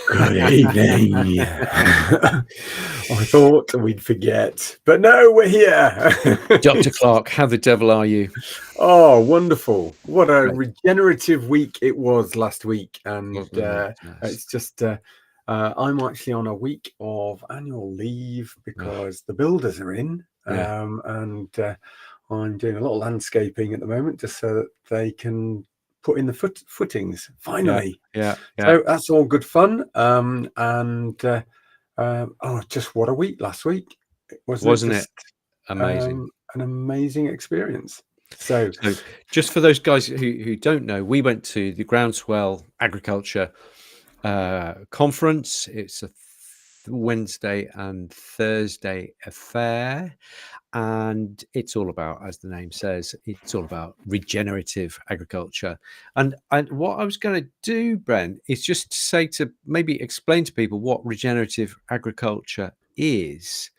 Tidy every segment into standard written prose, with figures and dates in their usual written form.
Good evening. I thought we'd forget, but no, we're here. Dr. Clark, how the devil are you? Oh, wonderful. What a Great. regenerative week it was last week. And Wasn't it? Yes. it's just, I'm actually on a week of annual leave because the builders are in. Yeah. And I'm doing a lot of landscaping at the moment just so that they can put in the footings, finally. Yeah. So that's all good fun. Just what a week last week. Wasn't It it just amazing? an amazing experience. So, So, just for those guys who don't know, we went to the Groundswell Agriculture Conference. It's a Wednesday and Thursday affair. And it's all about, as the name says, it's all about regenerative agriculture. And what I was going to do, Brent, is just say to maybe explain to people what regenerative agriculture is,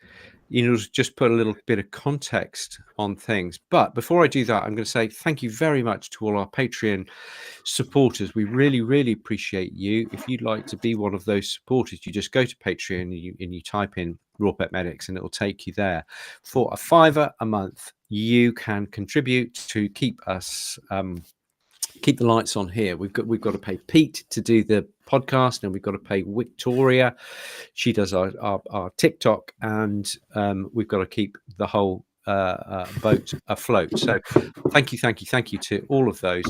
just put a little bit of context on things. But before I do that, I'm going to say thank you very much to all our Patreon supporters. We really, really appreciate you. If you'd like to be one of those supporters, you just go to Patreon and you type in RawPetmedics and it'll take you there. For a $5 a month, you can contribute to keep us keep the lights on here. We've got to pay Pete to do the podcast, and we've got to pay Victoria. She does our TikTok, and we've got to keep the whole boat afloat. So thank you to all of those.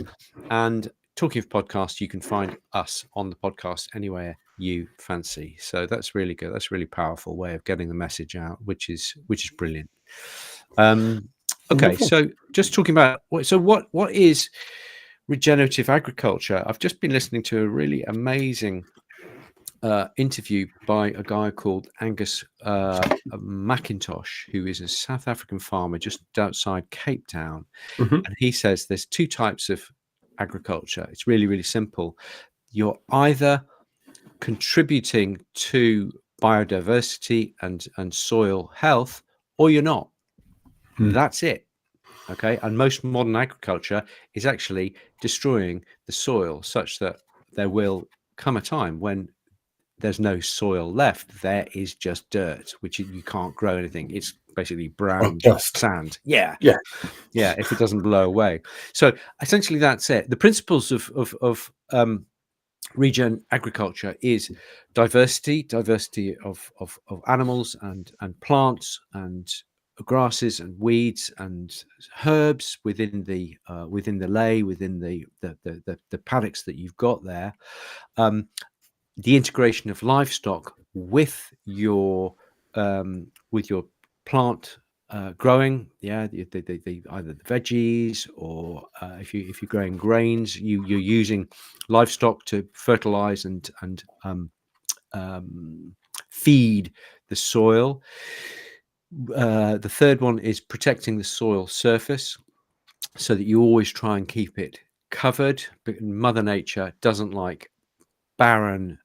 And talking of podcasts, you can find us on the podcast anywhere you fancy. So that's really good. That's a really powerful way of getting the message out, which is brilliant. Okay, so just talking about what is regenerative agriculture. I've just been listening to a really amazing interview by a guy called Angus McIntosh, who is a South African farmer just outside Cape Town. Mhm. And he says there's two types of agriculture. It's really, really simple. You're either contributing to biodiversity and soil health, or you're not. That's it. Okay, and most modern agriculture is actually destroying the soil such that there will come a time when there's no soil left. There is just dirt, which you can't grow anything. It's basically brown sand. Yeah. If it doesn't blow away. So essentially, that's it. The principles of regen agriculture is diversity of animals and plants and grasses and weeds and herbs within the ley, within the paddocks that you've got there. The integration of livestock with your plant growing, either the veggies or if you're growing grains, you're using livestock to fertilize and feed the soil. The third one is protecting the soil surface so that you always try and keep it covered. But Mother Nature doesn't like barren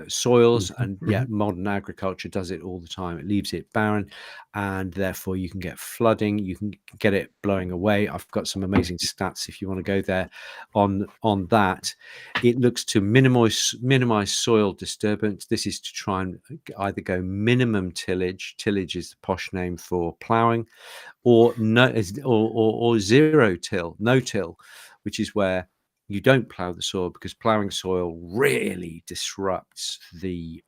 soils, and yet modern agriculture does it all the time. It leaves it barren, and therefore you can get flooding, you can get it blowing away. I've got some amazing stats if you want to go there on that. It looks to minimize soil disturbance. This is to try and either go minimum tillage is the posh name for plowing, or zero till, no till, which is where you don't plow the soil, because plowing soil really disrupts the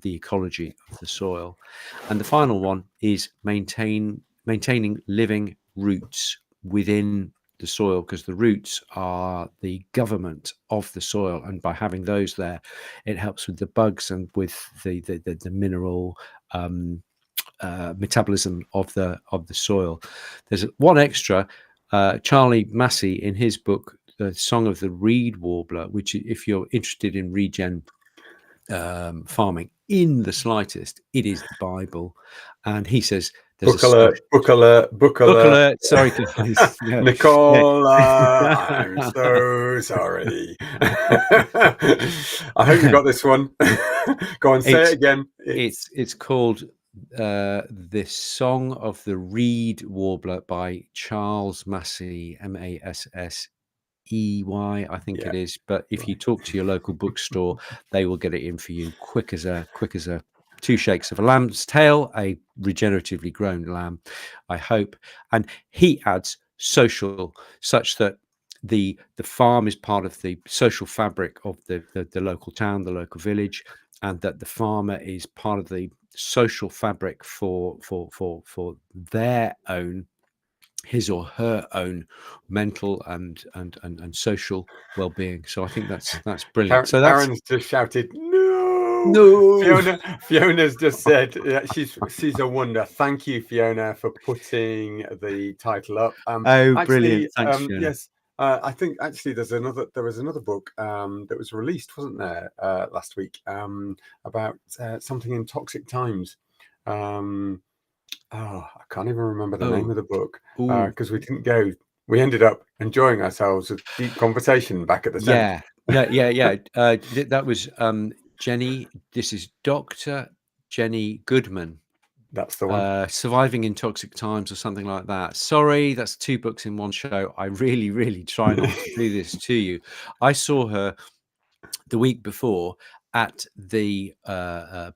ecology of the soil. And the final one is maintaining living roots within the soil, because the roots are the government of the soil, and by having those there, it helps with the bugs and with the mineral metabolism of the soil. There's one extra. Charlie Massey, in his book The Song of the Reed Warbler, which, if you're interested in regen farming in the slightest, it is the Bible. And he says there's book alert. Sorry, guys. Yeah. Nicola, I'm so sorry. I hope you got this one. Go on, say it again. It's called The Song of the Reed Warbler by Charles Massey, I think Yeah. it is. But if you talk to your local bookstore, they will get it in for you quick as a two shakes of a lamb's tail, a regeneratively grown lamb, I hope. And he adds social, such that the farm is part of the social fabric of the local town, the local village, and that the farmer is part of the social fabric for their own, his or her own mental and social well-being. So I think that's brilliant. So that's Karen's just shouted, no. no. Fiona's just said, yeah, she's a wonder. Thank you, Fiona, for putting the title up. Oh, brilliant! Actually, Thanks, Fiona. yes, I think actually there was another book that was released, wasn't there, last week, about something in toxic times. I can't even remember the name Oh, of the book oh, because we didn't go. We ended up enjoying ourselves with deep conversation back at the tent. yeah, no, yeah. That was Jenny. This is Dr. Jenny Goodman. That's the one. Surviving in Toxic Times or something like that. Sorry, that's 2 books in one show. I really, really try not to do this to you. I saw her the week before at the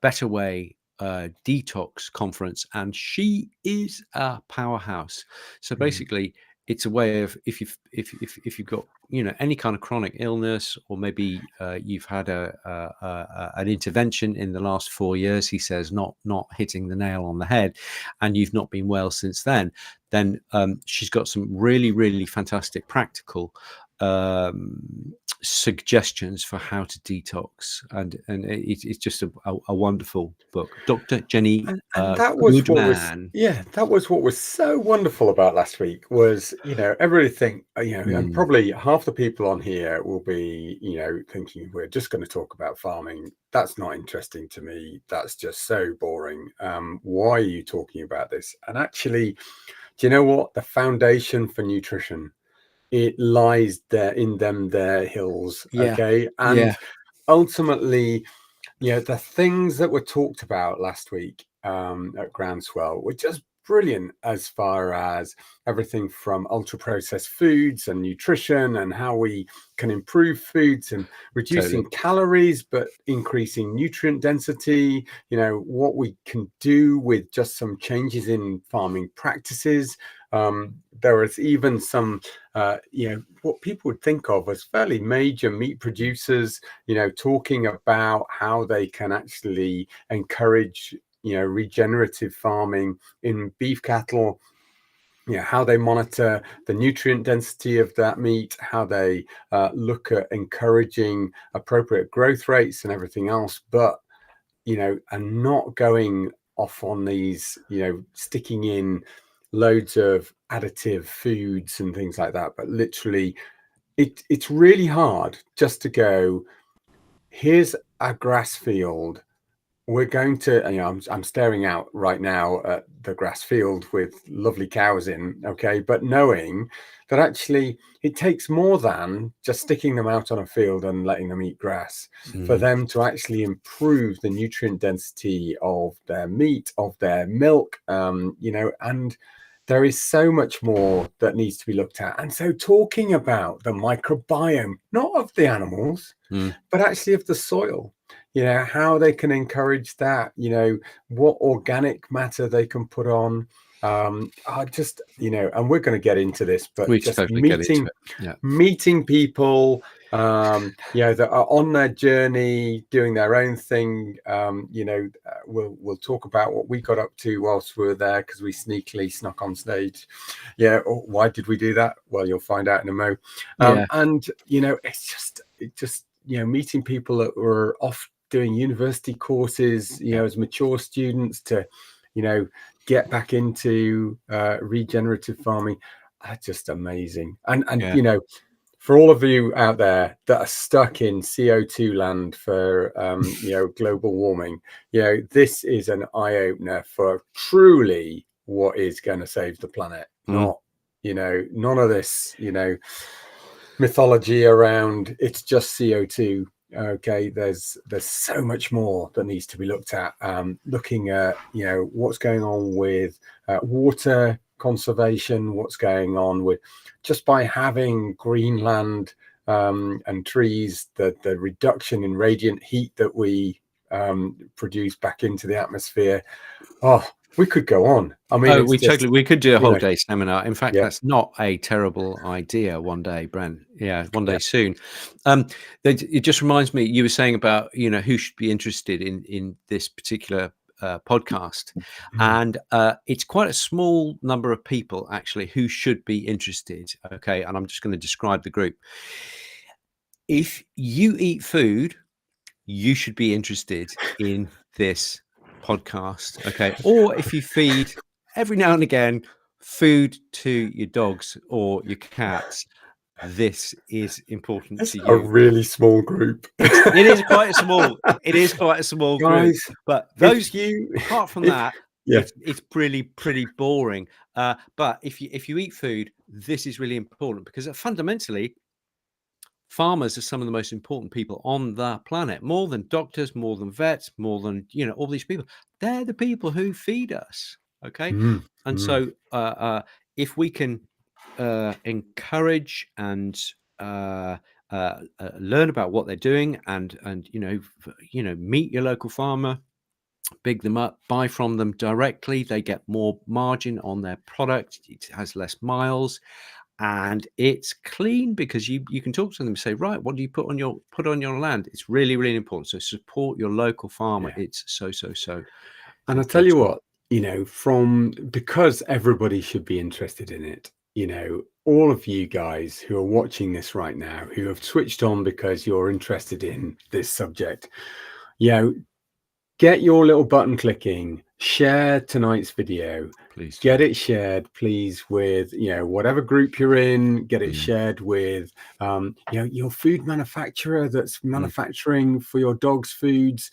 Better Way detox conference, and she is a powerhouse. So basically, it's a way of if you've got any kind of chronic illness, or maybe you've had an intervention in the last 4 years, he says, not hitting the nail on the head, and you've not been well since then she's got some really, really fantastic practical suggestions for how to detox, and it's just a wonderful book. Dr. Jenny And that was what was, Goodman. yeah, that was what was so wonderful about last week was, everybody think, and probably half the people on here will be, thinking we're just going to talk about farming. That's not interesting to me. That's just so boring. Why are you talking about this? And actually, do you know what? The foundation for nutrition, it lies there in their hills. Yeah, Okay. yeah, And ultimately, the things that were talked about last week at Groundswell were just brilliant, as far as everything from ultra processed foods and nutrition and how we can improve foods and reducing totally. calories but increasing nutrient density, what we can do with just some changes in farming practices. There was even some what people would think of as fairly major meat producers, talking about how they can actually encourage, regenerative farming in beef cattle, how they monitor the nutrient density of that meat, how they look at encouraging appropriate growth rates and everything else, but, and not going off on these, sticking in loads of additive foods and things like that, but literally it's really hard just to go, here's a grass field. We're going to, I'm staring out right now at the grass field with lovely cows in, okay, but knowing that actually it takes more than just sticking them out on a field and letting them eat grass for them to actually improve the nutrient density of their meat, of their milk, and there is so much more that needs to be looked at. And so talking about the microbiome, not of the animals, but actually of the soil, how they can encourage that, what organic matter they can put on. I just, and we're going to get into this, but We just totally get into it. Yeah, meeting people, that are on their journey, doing their own thing. We'll talk about what we got up to whilst we were there, because we sneakily snuck on stage. Why did we do that? Well, you'll find out in a mo. yeah, And it just meeting people that were off doing university courses, as mature students, to get back into regenerative farming. Just amazing. And yeah. for all of you out there that are stuck in CO2 land for global warming, this is an eye-opener for truly what is going to save the planet. Not none of this mythology around it's just CO2. Okay, there's so much more that needs to be looked at. Looking at what's going on with water conservation, what's going on with just by having greenland and trees, the reduction in radiant heat that we produce back into the atmosphere. Oh, we could go on. I mean, Oh, it's just, we could do a you whole know, day seminar. In fact, yeah. that's not a terrible idea one day, Bren. Yeah, one day soon. It just reminds me, you were saying about, who should be interested in this particular podcast. And it's quite a small number of people, actually, who should be interested. Okay, and I'm just going to describe the group. If you eat food, you should be interested in this podcast. Okay, or if you feed every now and again food to your dogs or your cats, this is important It's to a you. really small group. It is quite small. It is quite a small group. Guys, But if those, you, apart from if, that, yeah, it's really pretty boring. But if you eat food, this is really important, because fundamentally, farmers are some of the most important people on the planet, more than doctors, more than vets, more than all these people. They're the people who feed us. Okay, and so if we can encourage and learn about what they're doing, and meet your local farmer, big them up, buy from them directly, they get more margin on their product, it has less miles, and it's clean, because you can talk to them and say, right, what do you put on your land? It's really, really important. So support your local farmer. yeah. It's so And I tell you important. what, because everybody should be interested in it, all of you guys who are watching this right now, who have switched on because you're interested in this subject, get your little button clicking, share tonight's video. Please Get do. it shared, please, with whatever group you're in. Get it Mm. shared with your food manufacturer that's manufacturing for your dog's foods.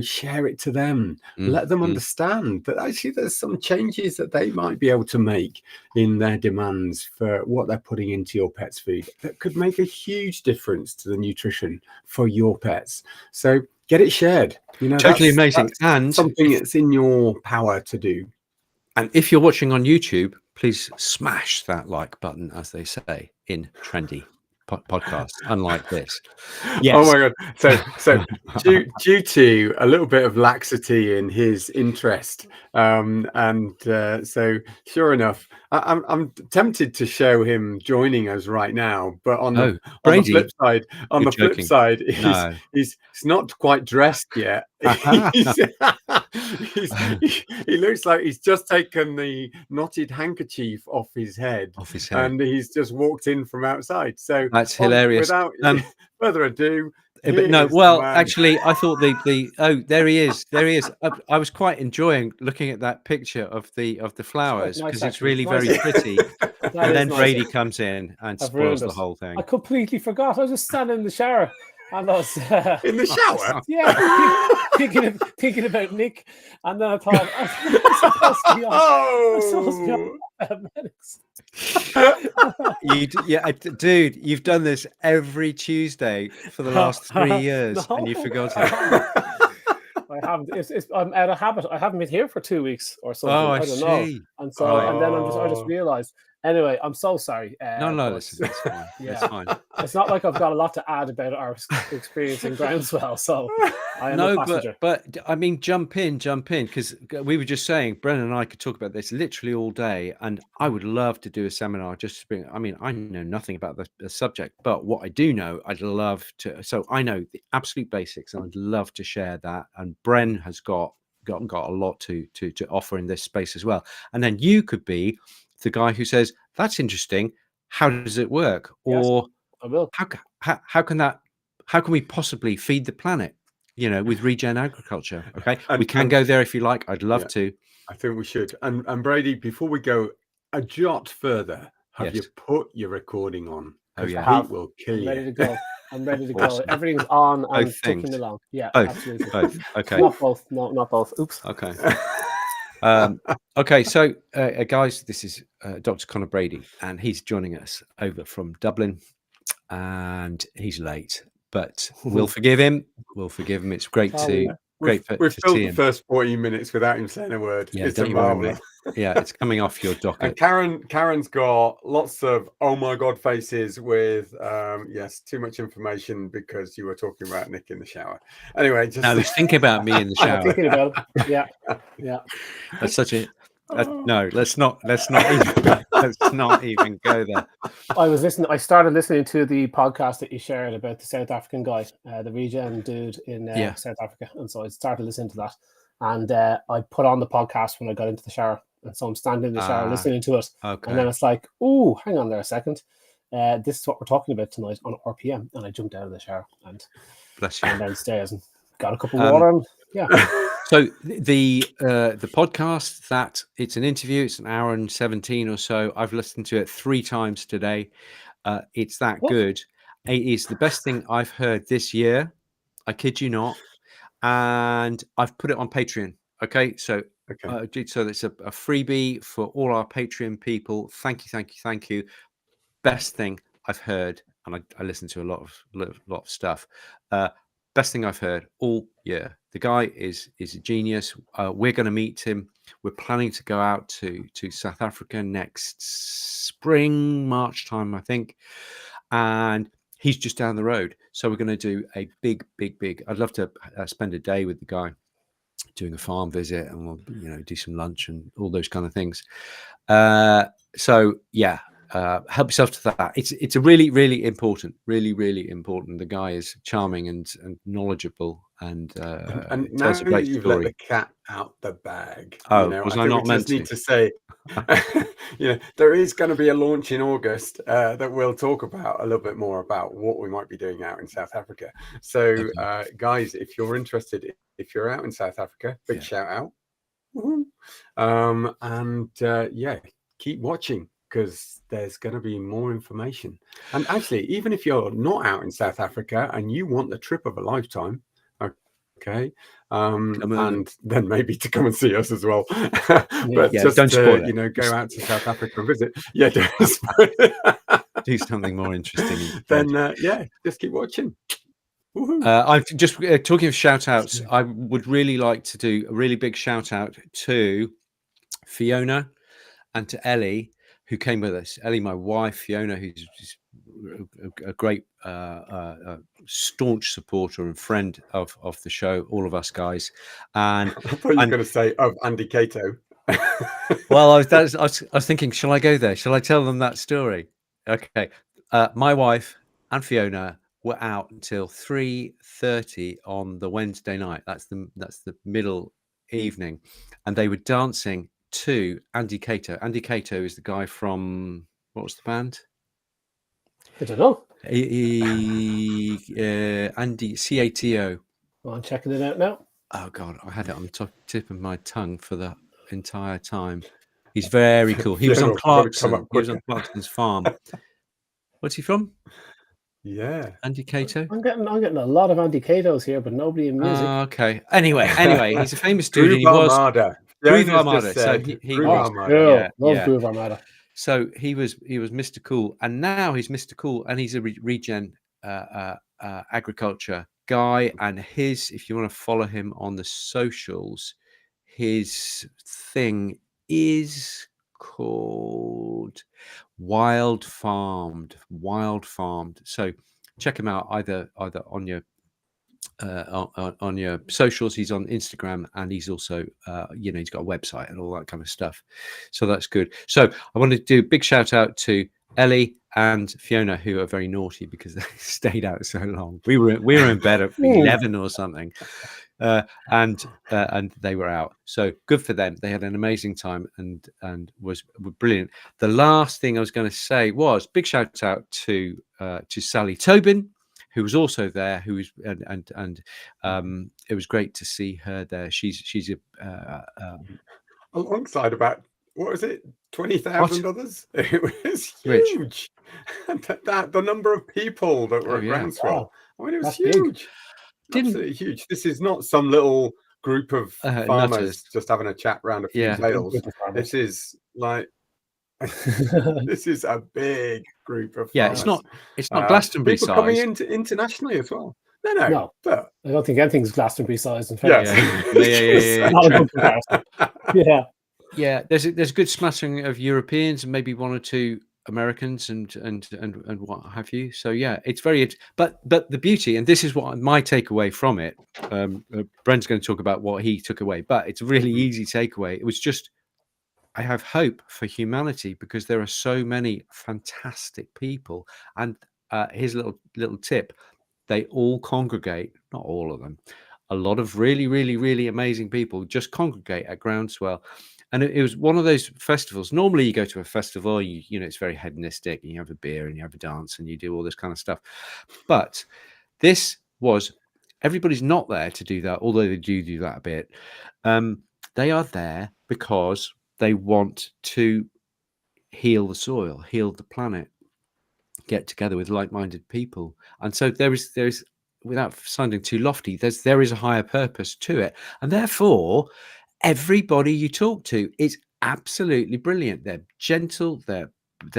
Share it to them. Let them understand that actually there's some changes that they might be able to make in their demands for what they're putting into your pet's food that could make a huge difference to the nutrition for your pets. So get it shared. Totally amazing. And something that's in your power to do. And if you're watching on YouTube, please smash that like button, as they say in trendy podcasts, unlike this. Yes. Oh my god! So due to a little bit of laxity in his interest, so sure enough, I'm tempted to show him joining us right now. But on the Brady, flip side, no. he's not quite dressed yet. He looks like he's just taken the knotted handkerchief off his head, and he's just walked in from outside. So that's hilarious. Without further ado, but no, well, actually, I thought there he is. I was quite enjoying looking at that picture of the flowers, because it's really very pretty. And then Brady comes in and spoils the whole thing. I completely forgot. I was just standing in the shower, and I was in the shower. Yeah, thinking about Nick, and then I thought, I'm supposed to be on RawPetmedics. Dude, you've done this every Tuesday for the last 3 years, and you forgot it. I haven't. I'm out of habit. I haven't been here for 2 weeks or something. Oh, I don't know. And so, and then I just realized. Anyway, I'm so sorry. No, listen, it's fine. Yeah. It's fine. It's not like I've got a lot to add about our experience in Groundswell. So I am a passenger. But I mean, jump in, because we were just saying, Brennan and I could talk about this literally all day, and I would love to do a seminar just to bring. I mean, I know nothing about the subject, but what I do know, I'd love to. So I know the absolute basics, and I'd love to share that. And Bren has got a lot to offer in this space as well. And then you could be the guy who says, that's interesting, how does it work? Or yes, I will. How can we possibly feed the planet, with regen agriculture? Okay, we can go there if you like. I'd love to. I think we should. And Brady, before we go a jot further, have you put your recording on? Oh yeah, Pete will kill you. I'm ready to go. I'm ready to go. Everything's on and ticking along. Yeah, absolutely. Both. Okay. Not both. No, not both. Oops. Okay. Okay, so guys, this is Dr. Conor Brady, and he's joining us over from Dublin, and he's late, but we'll forgive him. It's great Great We've to filled see the him. first 40 minutes without him saying a word. Yeah, It's don't a you worry, marvelous. mate. Yeah, it's coming off your And docket. Karen's got lots of oh my god faces with yes, too much information because you were talking about Nick in the shower. Anyway, just No, he's thinking about me in the I'm shower. thinking about it. Yeah, yeah. That's such a Oh. no. Let's not even go there. I started listening to the podcast that you shared about the South African guy, the regen dude in South Africa, and so I started listening to that. And I put on the podcast when I got into the shower, and so I'm standing in the shower listening to it, Okay. and then it's like, oh, hang on there a second, this is what we're talking about tonight on RPM, and I jumped out of the shower and Bless you. ran downstairs and got a cup of water, and yeah. So the podcast, that it's an interview, it's an hour and 17 or so. I've listened to it 3 times today. It's that good. It is the best thing I've heard this year. I kid you not. And I've put it on Patreon. Okay, so so it's a freebie for all our Patreon people. Thank you. Best thing I've heard, and I listen to a lot of stuff. Best thing I've heard all year. The guy is a genius. We're going to meet him. We're planning to go out to South Africa next spring, March time, I think, and he's just down the road. So we're going to do a big. I'd love to spend a day with the guy, doing a farm visit, and we'll do some lunch and all those kind of things. So yeah. Help yourself to that. It's a really important. The guy is charming and knowledgeable, and now tells a great you've story. let the cat out the bag. Was I not meant to? Need to say, there is going to be a launch in August that we'll talk about a little bit more about what we might be doing out in South Africa. So, guys, if you're interested, if you're out in South Africa, big shout out. Keep watching, because there's going to be more information. And actually, even if you're not out in South Africa and you want the trip of a lifetime, okay, and then maybe to come and see us as well. But just don't spoil to, it. go out to South Africa and visit. Yeah, do something more interesting. Then just keep watching. I'm just talking of shout outs. I would really like to do a really big shout out to Fiona and to Ellie, who came with us. Ellie, my wife, Fiona, who's just a great staunch supporter and friend of the show, all of us guys. And I thought you were going to say of Andy Cato. Well, I was thinking, shall I go there? Shall I tell them that story? Okay. My wife and Fiona were out until 3:30 on the Wednesday night. That's the middle evening, and they were dancing to Andy Cato. Andy Cato is the guy from, what was the band? I don't know. Andy Cato. Well, I'm checking it out now. Oh God, I had it on the tip of my tongue for the entire time. He's very cool. He was on Clarkson. He was on Clarkson's farm. What's he from? Yeah, Andy Cato. I'm getting a lot of Andy Catos here, but nobody in music. Okay. Anyway, he's a famous dude. And he Groove was Armada. Groove Armada. So he Love Groove Armada. So he was Mr. Cool, and now he's Mr. Cool, and he's a regen agriculture guy. And if you want to follow him on the socials, his thing is called Wild Farmed. So check him out either on your socials. He's on Instagram, and he's also he's got a website and all that kind of stuff, so that's good. So I wanted to do a big shout out to Ellie and Fiona, who are very naughty because they stayed out so long. We were in bed at 11 or something, and they were out. So good for them. They had an amazing time and were brilliant. The last thing I was going to say was big shout out to Sally Tobin, who was also there. And it was great to see her there. She's alongside about, what was it, 20,000 others? It was huge. The number of people that were at Groundswell. I mean, it was huge. Absolutely huge. This is not some little group of farmers just having a chat around a few tables. This is like this is a big group of farmers. It's not Glastonbury people size. coming into internationally as well. No. But I don't think anything's Glastonbury sized in yeah, fairness. Yeah. Not a good comparison. Yeah, there's a good smattering of Europeans and maybe one or two Americans and what have you. So yeah, it's very. But the beauty, and this is what my takeaway from it. Brent's going to talk about what he took away, but it's a really easy takeaway. It was just, I have hope for humanity because there are so many fantastic people. And here's a little tip: they all congregate. Not all of them. A lot of really, really, really amazing people just congregate at Groundswell. And it was one of those festivals. Normally, you go to a festival, you know, it's very hedonistic, and you have a beer and you have a dance and you do all this kind of stuff. But this was, everybody's not there to do that, although they do that a bit. They are there because they want to heal the soil, heal the planet, get together with like-minded people. And so there is, without sounding too lofty, there is a higher purpose to it. And therefore, everybody you talk to is absolutely brilliant. They're gentle. They're with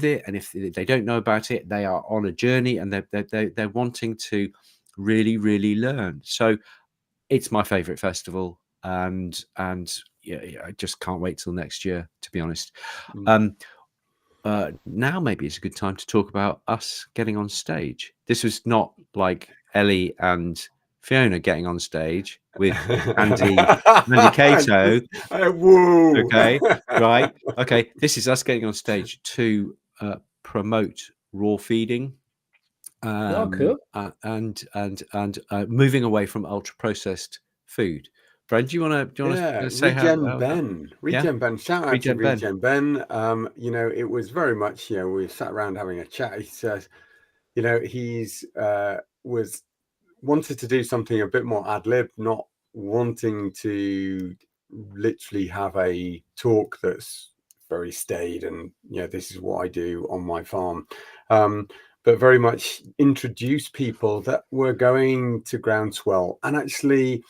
it, and if they don't know about it, they are on a journey, and they're wanting to really, really learn. So it's my favorite festival, and yeah, I just can't wait till next year, to be honest. Now maybe it's a good time to talk about us getting on stage. This was not like Ellie and Fiona getting on stage with Andy Cato. Woo. Okay, right. Okay, this is us getting on stage to promote raw feeding, Cool. and moving away from ultra processed food. Brent, do you want to say Regen Ben. Regen Ben. Shout out to Regen Ben. You know, it was very much, you know, we sat around having a chat. He says, you know, he's wanted to do something a bit more ad lib, not wanting to literally have a talk that's very staid and, you know, this is what I do on my farm. But very much introduce people that were going to Groundswell and actually,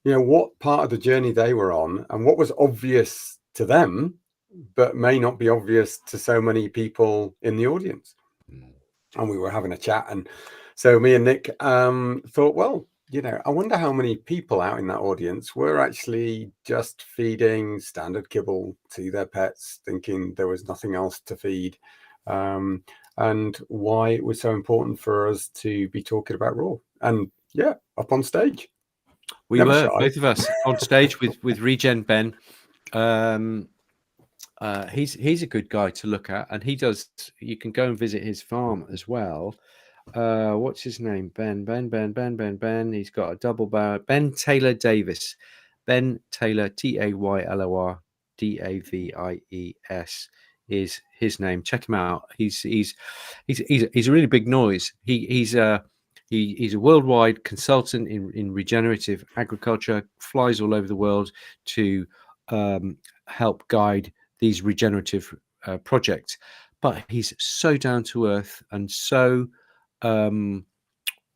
you know, what part of the journey they were on and what was obvious to them, but may not be obvious to so many people in the audience. And we were having a chat. And so me and Nick thought, well, you know, I wonder how many people out in that audience were actually just feeding standard kibble to their pets, thinking there was nothing else to feed. And why it was so important for us to be talking about raw. And yeah, up on stage. We were both of us on stage with Regen Ben. He's a good guy to look at, and he does. You can go and visit his farm as well. What's his name? Ben. He's got a double barrel. Ben Taylor Davis. Ben Taylor, Taylor Davies is his name. Check him out. He's a really big noise. He's a worldwide consultant in regenerative agriculture. Flies all over the world to help guide these regenerative projects. But he's so down to earth and so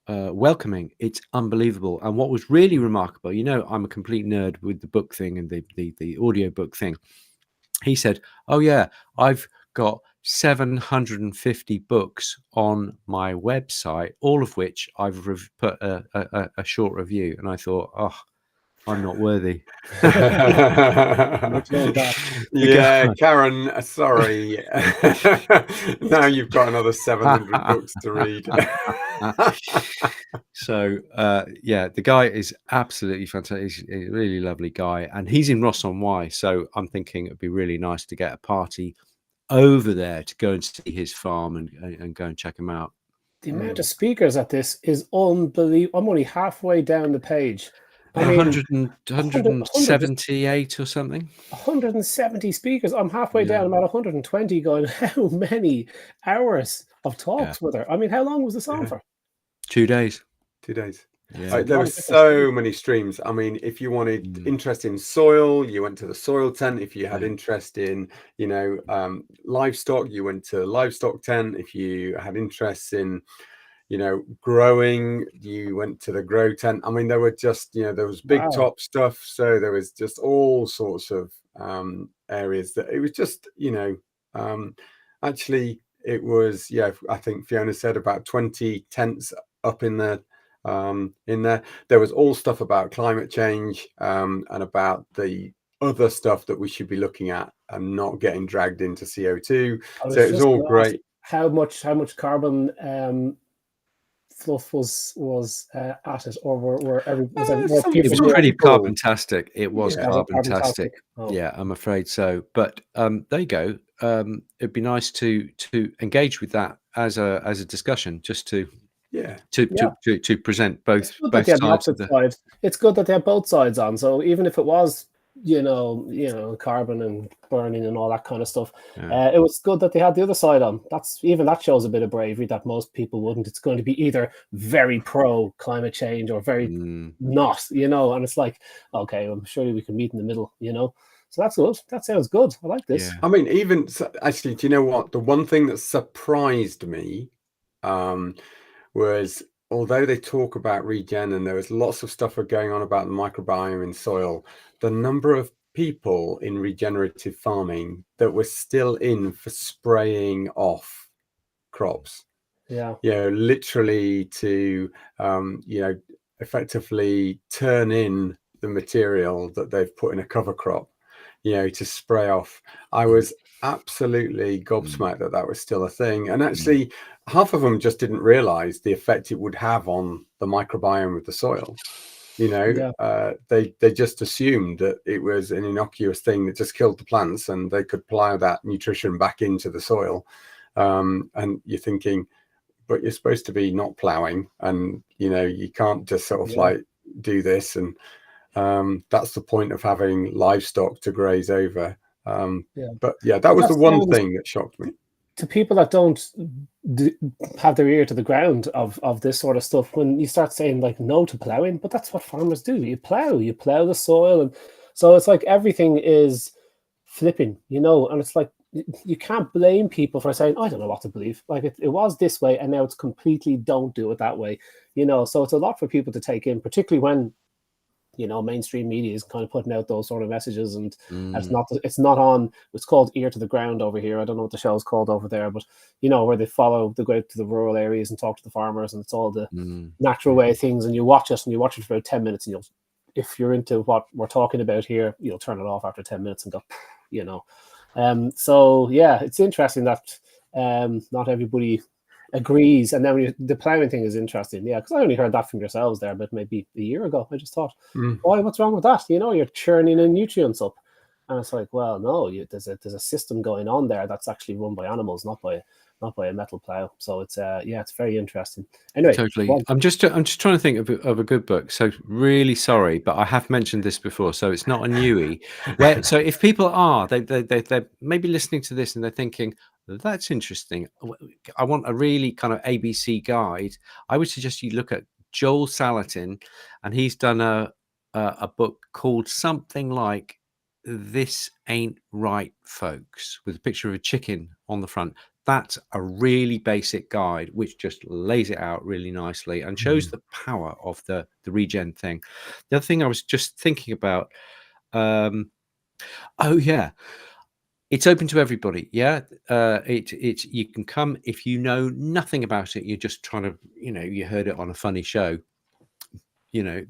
welcoming. It's unbelievable. And what was really remarkable, you know, I'm a complete nerd with the book thing and the audio book thing. He said, oh yeah, I've got 750 books on my website, all of which I've put a short review. And I thought, oh, I'm not worthy. Yeah, Karen, sorry. Now you've got another 700 books to read. So yeah, the guy is absolutely fantastic. He's a really lovely guy, and he's in Ross-on-Wye. So I'm thinking it'd be really nice to get a party over there to go and see his farm and go and check him out. The amount of speakers at this is unbelievable. I'm only halfway down the page. I mean, 178 or something. 170 speakers. I'm halfway down. I'm at 120 going, how many hours of talks were there? I mean, how long was the song for? 2 days. 2 days. Yeah. There were so many streams. I mean, if you wanted interest in soil, you went to the soil tent. If you had interest in, you know, livestock, you went to livestock tent. If you had interest in, you know, growing, you went to the grow tent. I mean, there were just, you know, there was big top stuff. So there was just all sorts of areas that it was just, you know, actually it was, I think Fiona said about 20 tents up in there. There was all stuff about climate change and about the other stuff that we should be looking at and not getting dragged into CO2. So it was all great. How much carbon fluff was at it, or were it was pretty carbon-tastic. It was carbon-tastic. Oh. Yeah, I'm afraid so. But there you go. It'd be nice to engage with that as a discussion, just to present both sides of the side. It's good that they have both sides on. So even if it was, carbon and burning and all that kind of stuff, it was good that they had the other side on. That shows a bit of bravery that most people wouldn't. It's going to be either very pro climate change or very not, and it's like, okay, I'm sure we can meet in the middle, So that's good. That sounds good. I like this. Yeah. I mean, even actually, do you know what? The one thing that surprised me was, although they talk about regen and there was lots of stuff going on about the microbiome in soil, the number of people in regenerative farming that were still in for spraying off crops. Yeah. Literally to, effectively turn in the material that they've put in a cover crop, to spray off. I was absolutely gobsmacked that was still a thing. And actually, half of them just didn't realize the effect it would have on the microbiome of the soil. They just assumed that it was an innocuous thing that just killed the plants and they could plow that nutrition back into the soil. And you're thinking, but you're supposed to be not plowing, and you can't just sort of like do this. And that's the point of having livestock to graze over. But that was the one thing that shocked me. To people that don't have their ear to the ground of this sort of stuff, when you start saying like no to plowing, but that's what farmers do. You plow the soil, and so it's like everything is flipping, and it's like you can't blame people for saying, I don't know what to believe. Like it was this way, and now it's completely don't do it that way. So it's a lot for people to take in, particularly when mainstream media is kind of putting out those sort of messages, and it's not on. It's called Ear to the Ground over here. I don't know what the show is called over there, but where they go out to the rural areas and talk to the farmers, and it's all the natural way of things. And you watch it for about 10 minutes, and if you're into what we're talking about here, you'll turn it off after 10 minutes and go, So it's interesting that not everybody agrees. And then the ploughing thing is interesting, because I only heard that from yourselves there, but maybe a year ago. I just thought, why? What's wrong with that? You're churning in nutrients up, and it's like, well, no, there's a system going on there that's actually run by animals, not by a metal plow. So it's it's very interesting. Anyway, totally. I'm just trying to think of a good book. So really sorry, but I have mentioned this before, so it's not a newie. So if people are they're maybe listening to this and they're thinking, that's interesting, I want a really kind of ABC guide, I would suggest you look at Joel Salatin, and he's done a book called something like This Ain't Right, Folks, with a picture of a chicken on the front. That's a really basic guide which just lays it out really nicely and shows the power of the regen thing. The other thing I was just thinking about, it's open to everybody. It's you can come if you know nothing about it. You're just trying to, you heard it on a funny show,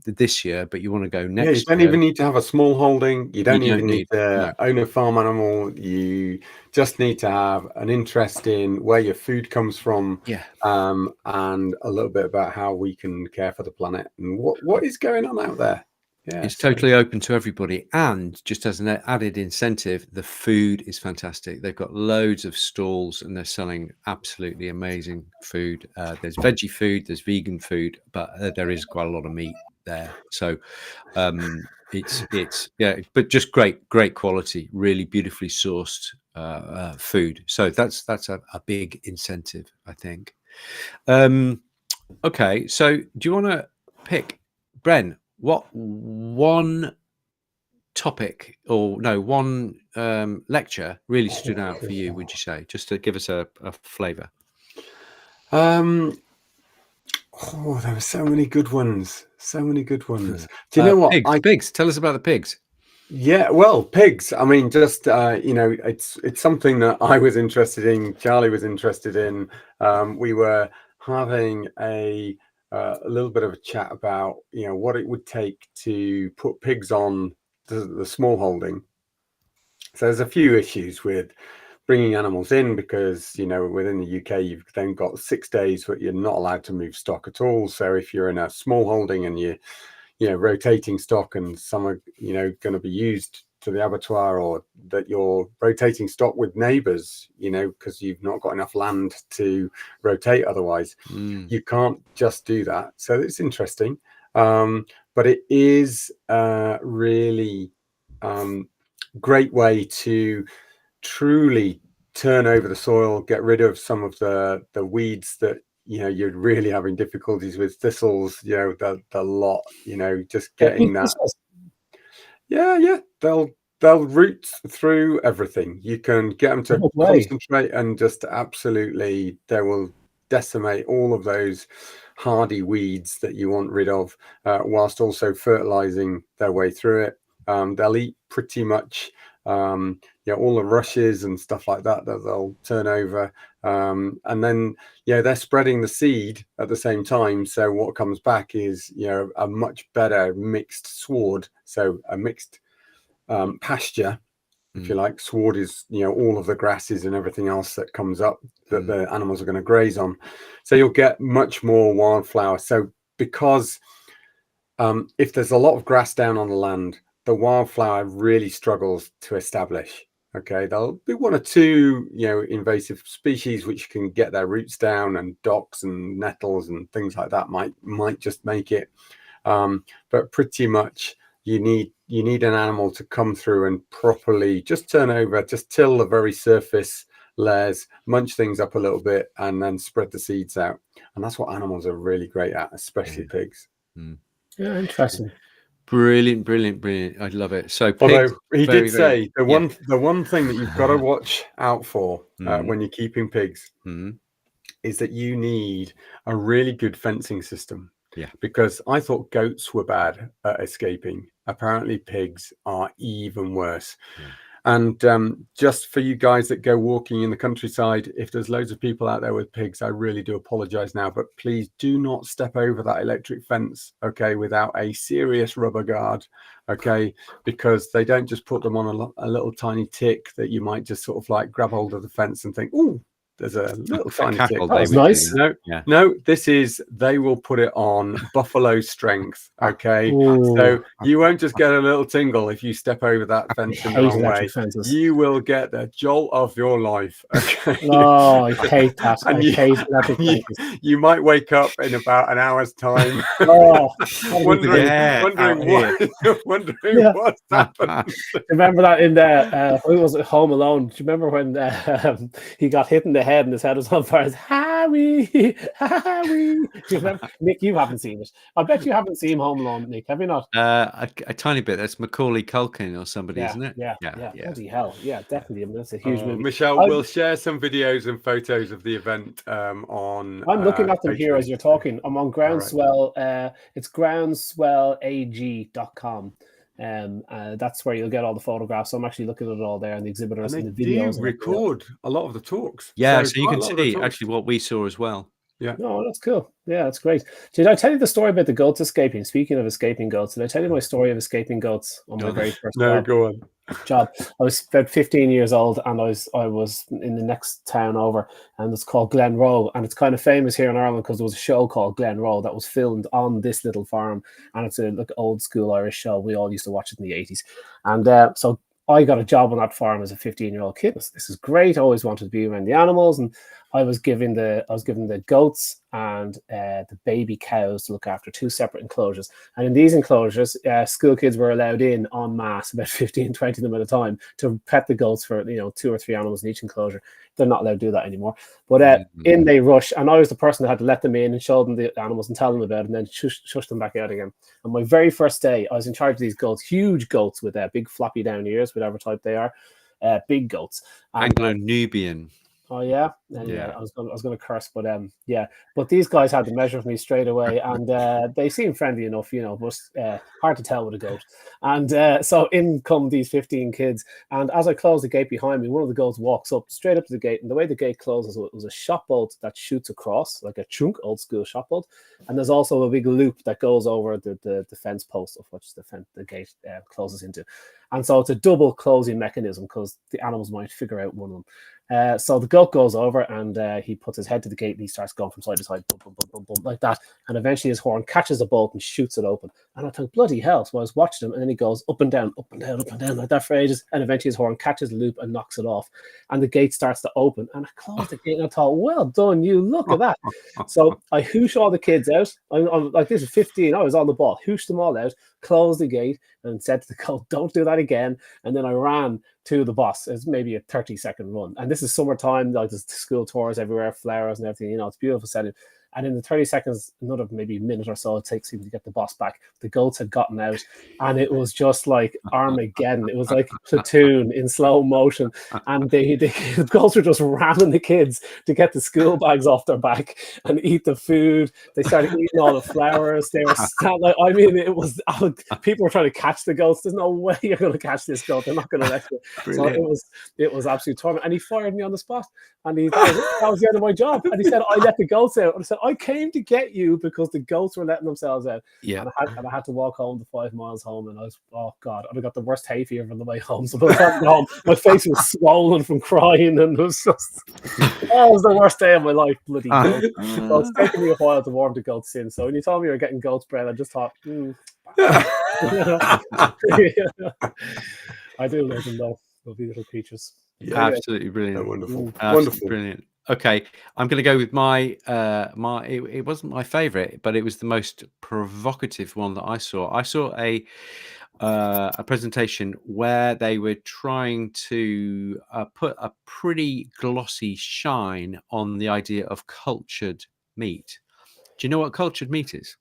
this year, but you want to go next year. You don't even need to have a small holding. You don't even need to own a farm animal. You just need to have an interest in where your food comes from, and a little bit about how we can care for the planet and what is going on out there. It's totally open to everybody. And just as an added incentive, the food is fantastic. They've got loads of stalls and they're selling absolutely amazing food. There's veggie food, there's vegan food, but there is quite a lot of meat there. So but just great quality, really beautifully sourced food. So that's a big incentive, I think. Okay, so do you want to pick, Bren, what one topic one lecture really stood out for you, would you say, just to give us a flavour? There were so many good ones. Do you know what? Pigs. Tell us about the pigs. Yeah, well, pigs. I mean, just it's something that I was interested in. Charlie was interested in. We were having a a little bit of a chat about, what it would take to put pigs on the small holding. So there's a few issues with bringing animals in because, within the UK, you've then got 6 days where you're not allowed to move stock at all. So if you're in a small holding and you're, rotating stock and some are, going to be used to the abattoir, or that you're rotating stock with neighbors, because you've not got enough land to rotate otherwise, you can't just do that. So it's interesting. But it is really great way to truly turn over the soil, get rid of some of the weeds that you're really having difficulties with, thistles, the lot, just getting that. Yeah, they'll root through everything. You can get them to concentrate and just absolutely, they will decimate all of those hardy weeds that you want rid of, whilst also fertilizing their way through it. They'll eat pretty much all the rushes and stuff like that they'll turn over, and then they're spreading the seed at the same time. So what comes back is a much better mixed sward, so a mixed pasture, if you like. Sward is all of the grasses and everything else that comes up that the animals are going to graze on. So you'll get much more wildflower. So because if there's a lot of grass down on the land, the wildflower really struggles to establish. Okay, there'll be one or two, invasive species which can get their roots down, and docks and nettles and things like that might just make it. But pretty much you need an animal to come through and properly just turn over, just till the very surface layers, munch things up a little bit, and then spread the seeds out. And that's what animals are really great at, especially pigs. Yeah, interesting. Brilliant. I love it. So pigs, although he did say the one thing that you've got to watch out for when you're keeping pigs is that you need a really good fencing system. Because I thought goats were bad at escaping. Apparently pigs are even worse. And just for you guys that go walking in the countryside, if there's loads of people out there with pigs, I really do apologize now, but please do not step over that electric fence, okay, without a serious rubber guard, okay, because they don't just put them on a little tiny tick that you might just sort of like grab hold of the fence and think, oh, there's a little tiny tick. That was nice. No, this is, they will put it on buffalo strength, okay? So you won't just get a little tingle if you step over that fence in the wrong way. You will get the jolt of your life, okay? Oh, I hate that. I hate electric fences. You might wake up in about an hour's time wondering what's happened. Remember that in the who was it, Home Alone? Do you remember when he got hit in the head and his head was on fire? Harry. Do you remember? Nick, you haven't seen it. I bet you haven't seen Home Alone, Nick. Have you not? A tiny bit. That's Macaulay Culkin or somebody, isn't it? Yeah. Bloody hell. Yeah, definitely. I mean, that's a huge movie. Michelle will share some videos and photos of the event on. I'm looking at them here as you're talking. I'm on Groundswell. It's groundswellag.com. That's where you'll get all the photographs. So I'm actually looking at it all there, and the exhibitors and the videos. Do record a lot of the talks. So you can see actually what we saw as well. Yeah. No, that's cool. Yeah, that's great. Did I tell you the story about the goats escaping? Speaking of escaping goats, did I tell you my story of escaping goats on my very first job? I was about 15 years old, and I was in the next town over, and it's called Glenroe, and it's kind of famous here in Ireland because there was a show called Glenroe that was filmed on this little farm, and it's a old school Irish show. We all used to watch it in the 80s, and so I got a job on that farm as a 15-year-old kid. This is great. I always wanted to be around the animals, and I was given the goats and the baby cows to look after, 2 separate enclosures. And in these enclosures, school kids were allowed in en masse, about 15, 20 of them at a time, to pet the goats for 2 or 3 animals in each enclosure. They're not allowed to do that anymore. But in they rush, and I was the person that had to let them in and show them the animals and tell them about it, and then shush them back out again. On my very first day, I was in charge of these goats, huge goats with big floppy down ears, whatever type they are, big goats. Anglo-Nubian. Oh yeah, I was going to curse, but but these guys had the measure of me straight away, and they seemed friendly enough, but hard to tell with a goat. And so in come these 15 kids, and as I close the gate behind me, one of the goats walks up straight up to the gate, and the way the gate closes, it was a shot bolt that shoots across like a chunk, old school shot bolt, and there's also a big loop that goes over the fence post of which the gate closes into, and so it's a double closing mechanism because the animals might figure out one of them. So the goat goes over and he puts his head to the gate and he starts going from side to side, boom, boom, boom, boom, boom, like that. And eventually his horn catches the bolt and shoots it open. And I think, bloody hell. So I was watching him and then he goes up and down, up and down, up and down like that for ages. And eventually his horn catches the loop and knocks it off. And the gate starts to open. And I closed the gate and I thought, well done, you, look at that. So I hoosh all the kids out. I'm like, this is 15. I was on the ball, hooshed them all out, closed the gate and said to the goat, don't do that again. And then I ran to the boss. It's maybe a 30-second run. And this is summertime, like there's school tours everywhere, flowers and everything, it's a beautiful setting. And in the 30 seconds, another maybe minute or so it takes him to get the boss back. The goats had gotten out and it was just like Armageddon. It was like Platoon in slow motion. And the goats were just ramming the kids to get the school bags off their back and eat the food. They started eating all the flowers. They were it was, people were trying to catch the goats. There's no way you're going to catch this goat. They're not going to let you. Brilliant. So it was absolute torment. And he fired me on the spot. And that was the end of my job. And he said, I let the goats out. And I said, I came to get you because the goats were letting themselves out. Yeah. And I had to walk home the 5 miles home. And I was, oh God, I got the worst hay fever on the way home. So by the time I got home, my face was swollen from crying. And it was just, it was the worst day of my life, bloody goat. So it's taken me a while to warm the goats in. So when you told me you were getting goat's bread, I just thought, I do love them though. Lovely little creatures. Yeah, absolutely brilliant. Oh, wonderful. Absolutely Wonderful. Brilliant. Okay, I'm going to go with my it wasn't my favorite, but it was the most provocative one that I saw. I saw a presentation where they were trying to put a pretty glossy shine on the idea of cultured meat. Do you know what cultured meat is?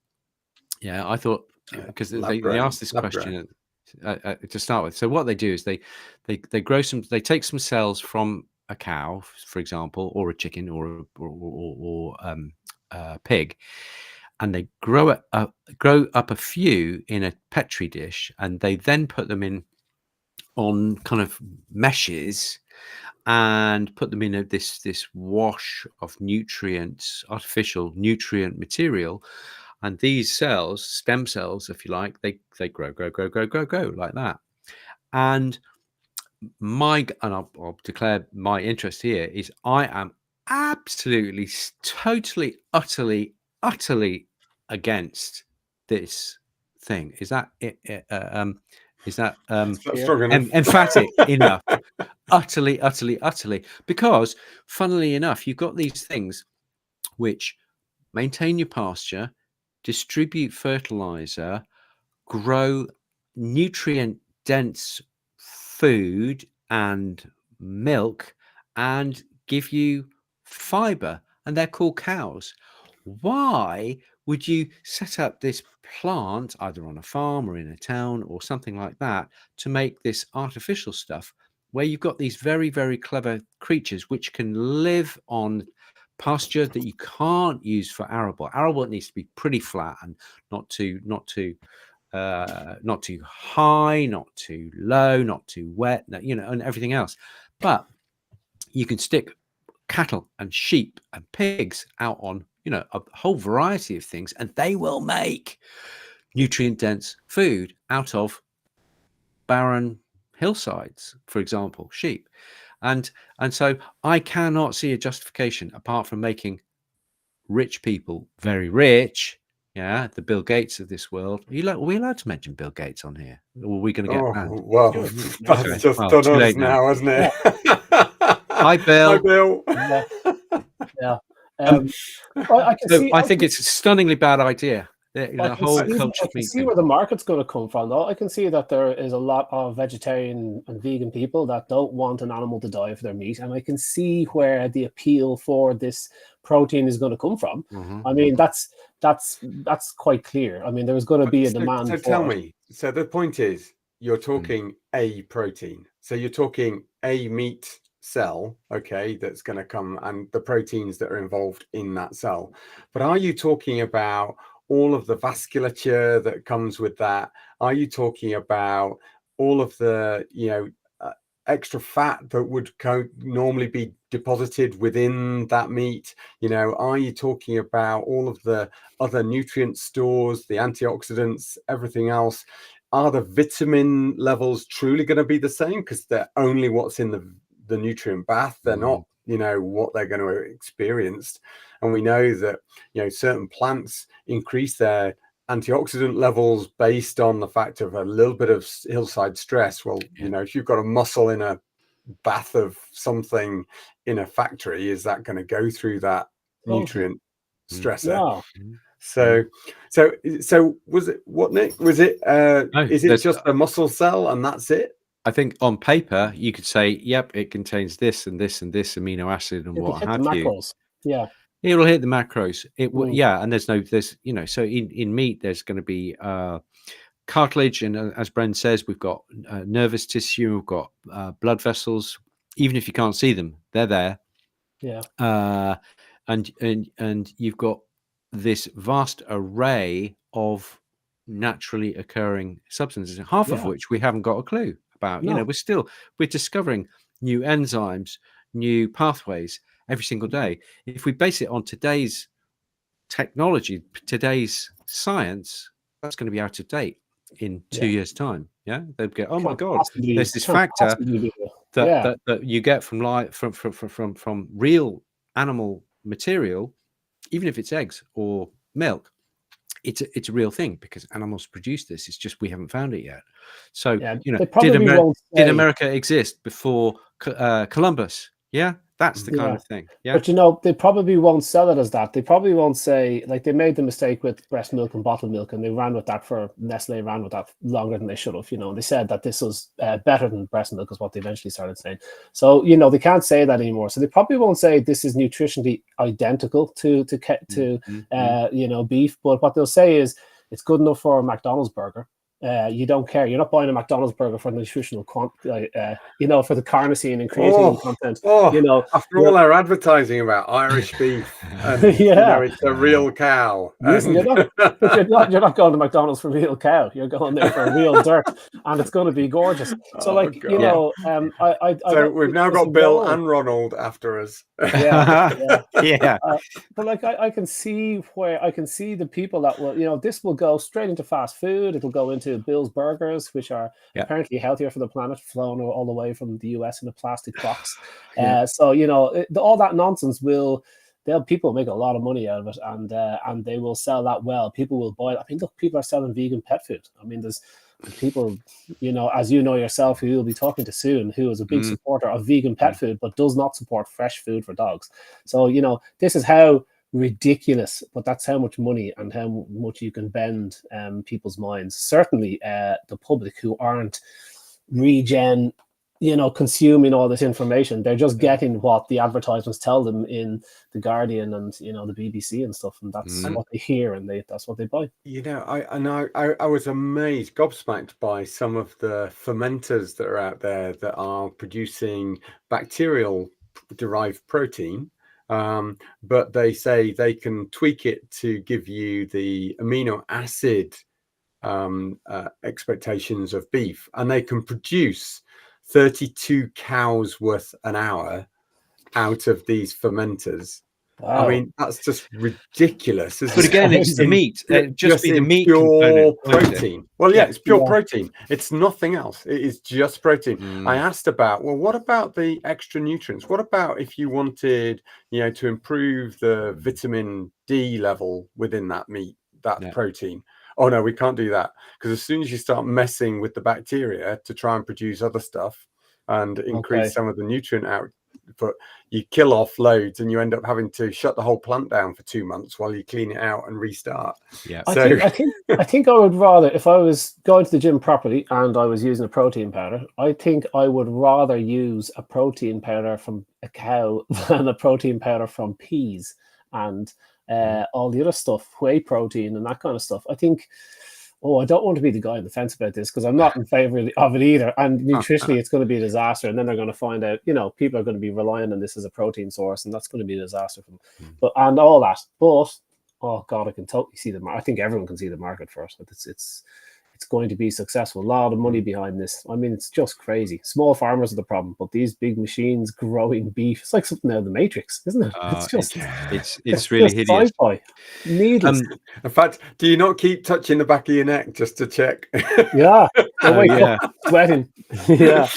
Yeah, I thought because they asked this question to start with. So what they do is they take some cells from a cow, for example, or a chicken, or a pig, and they grow up a few in a petri dish, and they then put them in on kind of meshes and put them in this wash of nutrients, artificial nutrient material. And these cells, stem cells, if you like, they grow like that. And I'll declare my interest here is I am absolutely, totally, utterly against this thing. Is that emphatic enough? Utterly, because funnily enough, you've got these things which maintain your pasture, distribute fertilizer, grow nutrient dense food and milk, and give you fiber, and they're called cows. Why would you set up this plant either on a farm or in a town or something like that to make this artificial stuff where you've got these very, very clever creatures which can live on pasture that you can't use for arable? Arable needs to be pretty flat and not too high, not too low, not too wet, and everything else. But you can stick cattle and sheep and pigs out on, a whole variety of things, and they will make nutrient dense food out of barren hillsides, for example, sheep. And so I cannot see a justification apart from making rich people very rich. Yeah, the Bill Gates of this world. Are we allowed to mention Bill Gates on here? Or are we going to get banned? Well, that's just done us now, hasn't it? Hi, Bill. Hi, Bill. Yeah. I think it's a stunningly bad idea. I can see where the market's going to come from, though. I can see that there is a lot of vegetarian and vegan people that don't want an animal to die for their meat, and I can see where the appeal for this protein is going to come from. I mean, that's quite clear. I mean, there's going to be a demand. So tell me. So the point is, you're talking a protein. So you're talking a meat cell, okay, that's going to come, and the proteins that are involved in that cell. But are you talking about all of the vasculature that comes with that? Are you talking about all of the, extra fat that would normally be deposited within that meat? Are you talking about all of the other nutrient stores, the antioxidants, everything else? Are the vitamin levels truly going to be the same? Because they're only what's in the nutrient bath. They're not, what they're going to experience. And we know that, certain plants increase their antioxidant levels based on the fact of a little bit of hillside stress. Well, if you've got a mussel in a bath of something in a factory, is that going to go through that nutrient stressor? No. So was it what, Nick? Was it is it just a muscle cell and that's it? I think on paper you could say, yep, it contains this and this and this amino acid and what have you. Yeah. It will hit the macros. And there's so in meat there's going to be cartilage, and as Bren says, we've got nervous tissue, we've got blood vessels. Even if you can't see them, they're there. Yeah. And you've got this vast array of naturally occurring substances, half of which we haven't got a clue about. No. We're discovering new enzymes, new pathways every single day. If we base it on today's technology, today's science, that's going to be out of date in 2 years' time. Yeah, they'd go, oh my God, there's this factor that you get from real animal material, even if it's eggs or milk. It's a real thing because animals produce this. It's just we haven't found it yet. So did America exist before Columbus? Yeah, that's the kind of thing. Yeah, but they probably won't sell it as that. They probably won't say, like, they made the mistake with breast milk and bottled milk, and they ran with that Nestle ran with that longer than they should have. They said that this was better than breast milk, is what they eventually started saying. So they can't say that anymore. So they probably won't say this is nutritionally identical to beef. But what they'll say is it's good enough for a McDonald's burger. You don't care. You're not buying a McDonald's burger for the nutritional for the carnosine and creatine content. After all our advertising about Irish beef, and, it's a real cow. Listen, you're not going to McDonald's for real cow. You're going there for real dirt, and it's going to be gorgeous. So, so we've now got Bill and Ronald after us. But I can see the people that will, this will go straight into fast food. It'll go into Bill's Burgers, which are apparently healthier for the planet, flown all the way from the US in a plastic box. So all that nonsense people make a lot of money out of it, and they will sell that well. People will buy it. I mean, look, people are selling vegan pet food. I mean, there's people, as you know yourself, who you'll be talking to soon, who is a big supporter of vegan pet food, but does not support fresh food for dogs. So, this is how ridiculous, but that's how much money and how much you can bend people's minds. Certainly the public who aren't regen, consuming all this information, they're just getting what the advertisements tell them in the Guardian and the BBC and stuff, and that's what they hear, and that's what they buy. I was amazed, gobsmacked by some of the fermenters that are out there that are producing bacterial derived protein. But they say they can tweak it to give you the amino acid expectations of beef, and they can produce 32 cows worth an hour out of these fermenters. Wow. I mean, that's just ridiculous. But again, it's the meat. Just be the meat pure protein. Well, it's pure protein. It's nothing else. It is just protein. I asked about, well, what about the extra nutrients? What about if you wanted, to improve the vitamin D level within that meat, that protein? Oh, no, we can't do that. Because as soon as you start messing with the bacteria to try and produce other stuff and increase some of the nutrient output, you kill off loads and you end up having to shut the whole plant down for 2 months while you clean it out and restart. I think I would rather, if I was going to the gym properly and I was using a protein powder, I think I would rather use a protein powder from a cow than a protein powder from peas and all the other stuff, whey protein and that kind of stuff. I think I don't want to be the guy on the fence about this because I'm not in favor of it either. And nutritionally, it's going to be a disaster. And then they're going to find out, people are going to be relying on this as a protein source, and that's going to be a disaster for them. And all that. But oh God, I can totally see the market. I think everyone can see the market for it. It's going to be successful. A lot of money behind this. I mean, it's just crazy. Small farmers are the problem, but these big machines growing beef, it's like something out of the Matrix, isn't it? It's just it's really just hideous. Sci-fi. Needless. In fact, do you not keep touching the back of your neck just to check? Yeah. I wake up sweating. Yeah.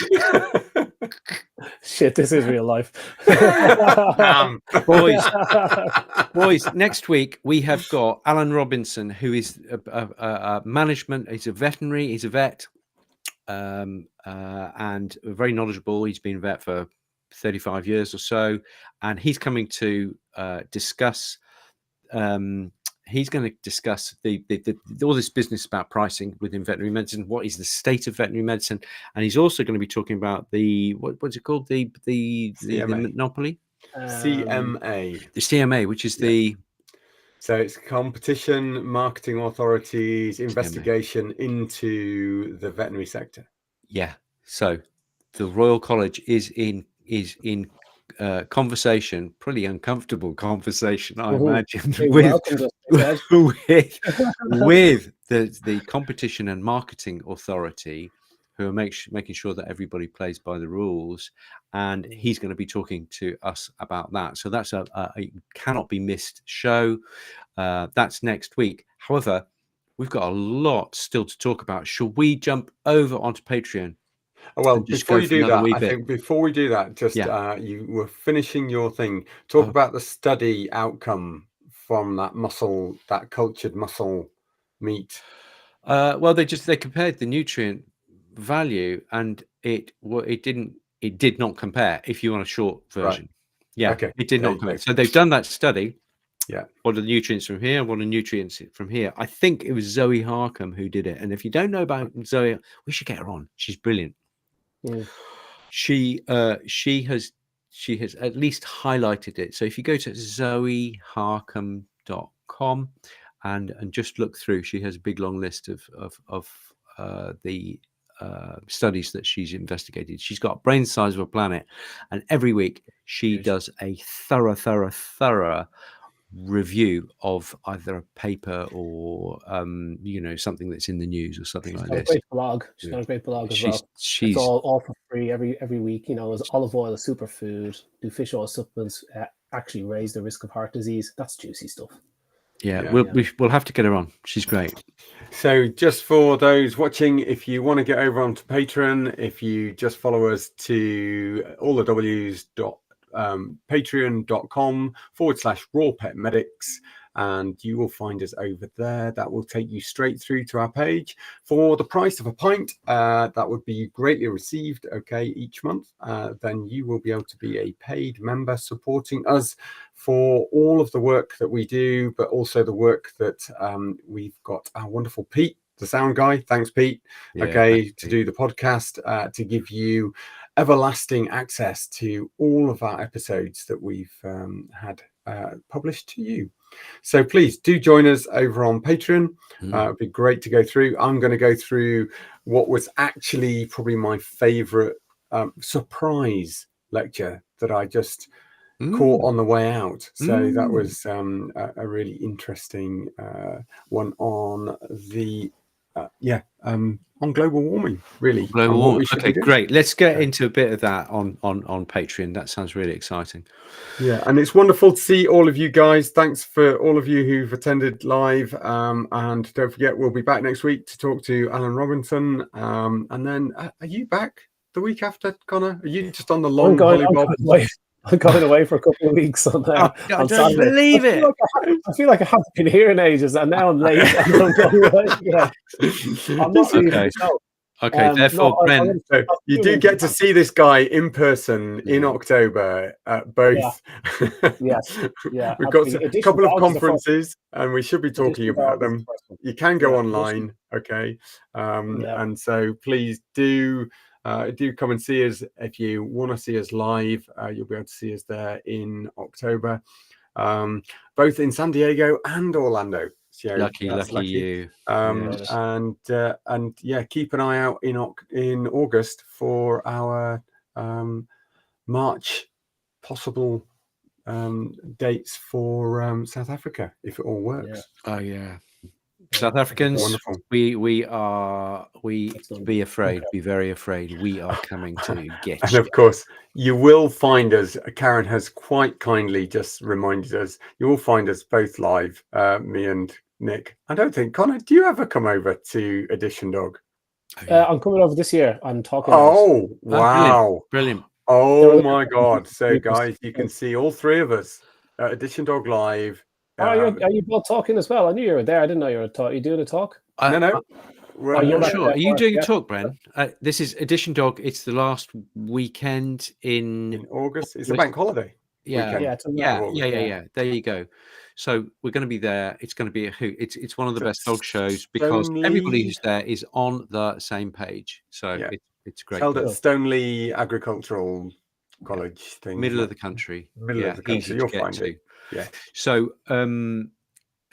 Shit, this is real life. Boys, next week we have got Alan Robinson, who is a management. He's a veterinary. He's a vet, and very knowledgeable. He's been a vet for 35 years or so, and he's coming to discuss. He's going to discuss all this business about pricing within veterinary medicine. What is the state of veterinary medicine? And he's also going to be talking about the what's it called? The monopoly? CMA. The CMA, which is So it's Competition Marketing Authority's investigation into the veterinary sector. Yeah. So the Royal College is in conversation, pretty uncomfortable conversation, I imagine, with the Competition and Marketing Authority, who are making sure that everybody plays by the rules. And he's going to be talking to us about that. So that's a cannot be missed show. That's next week. However, we've got a lot still to talk about. Shall we jump over onto Patreon? Well, before you do that, I think before we do that, just you were finishing your thing. Talk about the study outcome from that cultured muscle meat. Well, they compared the nutrient value, and it did not compare. If you want a short version, it did not compare. So they've done that study. Yeah. What are the nutrients from here? What are nutrients from here? I think it was Zoe Harcombe who did it. And if you don't know about Zoe, we should get her on. She's brilliant. Yeah. She has at least highlighted it. So if you go to zoeharcombe.com and just look through, she has a big long list of the studies that she's investigated. She's got brain size of a planet, and every week she does a thorough review of either a paper or something that's in the news or something like this. Great blog. She's got a great blog as well. It's all for free every week. Is olive oil a superfood? Do fish oil supplements actually raise the risk of heart disease? That's juicy stuff. We'll have to get her on. She's great. So just for those watching, if you want to get over onto Patreon, if you just follow us to all the W's patreon.com/RawPetmedics, and you will find us over there. That will take you straight through to our page. For the price of a pint, that would be greatly received, each month. Then you will be able to be a paid member supporting us for all of the work that we do, but also the work that we've got our wonderful Pete, the sound guy. Thanks, Pete. To do the podcast, to give you everlasting access to all of our episodes that we've had published to you. So please do join us over on Patreon. It'd be great to go through. I'm going to go through what was actually probably my favorite surprise lecture that I just caught on the way out. So that was a really interesting one on the on global warming, really. Global warming. Okay, great. Let's get into a bit of that on Patreon. That sounds really exciting. Yeah, and it's wonderful to see all of you guys. Thanks for all of you who've attended live. And don't forget, we'll be back next week to talk to Alan Robinson. And then, are you back the week after, Connor? Are you just on the long holiday? I'm going away for a couple of weeks on I don't believe it. I feel like I haven't been here in ages, and now I'm late. I'm going away. Yeah. I'm not leaving. Okay, therefore, Brent, you do get to see this guy in person in October at both. Yes, yeah. We've got a couple of conferences, and we should be talking about them. You can go online, and so please do come and see us. If you want to see us live, you'll be able to see us there in October, both in San Diego and Orlando. Lucky you. And yeah, keep an eye out in August for our March possible dates for South Africa, if it all works. Oh yeah. South Africans, wonderful. Be afraid, be very afraid. We are coming to get and you. Of course, you will find us. Karen has quite kindly just reminded us. You will find us both live, me and Nick. I don't think Connor. Do you ever come over to Edition Dog? I'm coming over this year. I'm talking. Oh wow! Brilliant. Oh my God! So guys, you can see all three of us at Edition Dog Live. Are you both talking as well? I knew you were there. I didn't know you were talking. You doing a talk? No. I'm not sure. Are you doing a talk, Bren? This is Edition Dog. It's the last weekend in August. It's a bank holiday. Yeah. There you go. So we're going to be there. It's going to be a hoot. It's one of the best dog shows because everybody who's there is on the same page. So it's great. Held at Stoneleigh Agricultural College thing. Middle of the country. Middle of the country. You'll find it. Yeah. So am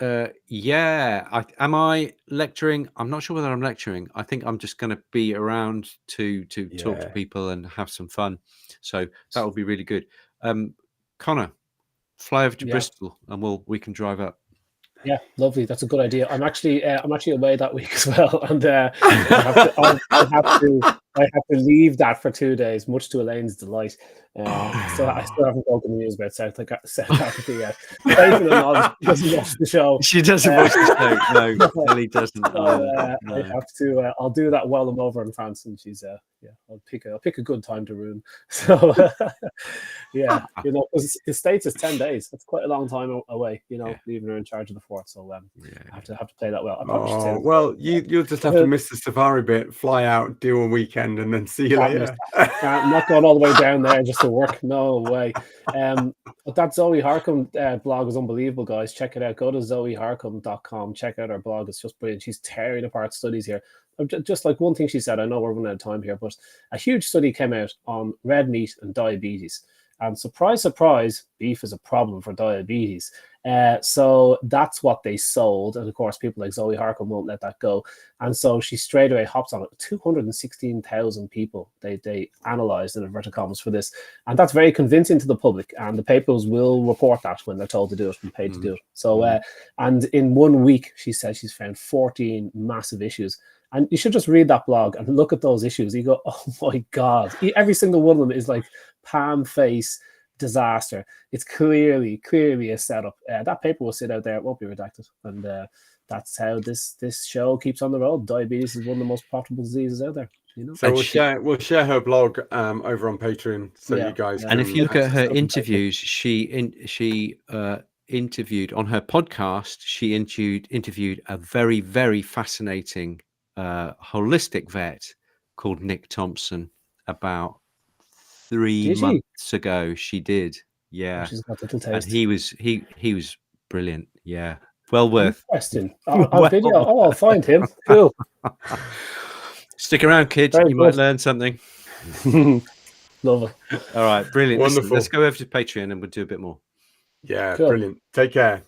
I lecturing? I'm not sure whether I'm lecturing. I think I'm just going to be around to talk to people and have some fun. So that will be really good. Connor, fly over to Bristol and we can drive up. Yeah, lovely. That's a good idea. I'm actually away that week as well, and I have to leave that for 2 days, much to Elaine's delight. So I still haven't broken the news about South Africa yet. She doesn't watch the show. She doesn't watch the show. No, Ellie doesn't. I have to. I'll do that while I'm over in France, and she's I'll pick a good time to ruin. So because the States is 10 days. That's quite a long time away. Leaving her in charge of the fort. So I have to play that well. Well, you'll just have to miss the safari bit, fly out, do a weekend, and then see you later. I'm not going all the way down there just to work. No way. But that Zoe Harcombe blog is unbelievable, guys. Check it out. Go to zoeharcombe.com. Check out her blog. It's just brilliant. She's tearing apart studies here. Just like one thing she said, I know we're running out of time here, but a huge study came out on red meat and diabetes. And surprise, surprise, beef is a problem for diabetes. So that's what they sold. And of course, people like Zoe Harcombe won't let that go. And so she straight away hops on it. 216,000 people they analysed in inverted commas for this. And that's very convincing to the public. And the papers will report that when they're told to do it and paid to do it. So, and in 1 week, she says she's found 14 massive issues. And you should just read that blog and look at those issues. You go, oh my God. Every single one of them is like palm face disaster. It's clearly a setup. That paper will sit out there. It won't be redacted. And that's how this show keeps on the road. Diabetes is one of the most profitable diseases out there. So we'll share her blog over on Patreon, so you guys. And if you look at her interviews, she interviewed on her podcast. She interviewed a very, very fascinating holistic vet called Nick Thompson about 3 months ago. She did. She's got a little taste. And he was brilliant. Well worth. Interesting. I'll find him. Cool. Stick around, kid. You might learn something. Love it. All right, brilliant. Wonderful. Let's go over to Patreon and we'll do a bit more. Brilliant. Take care.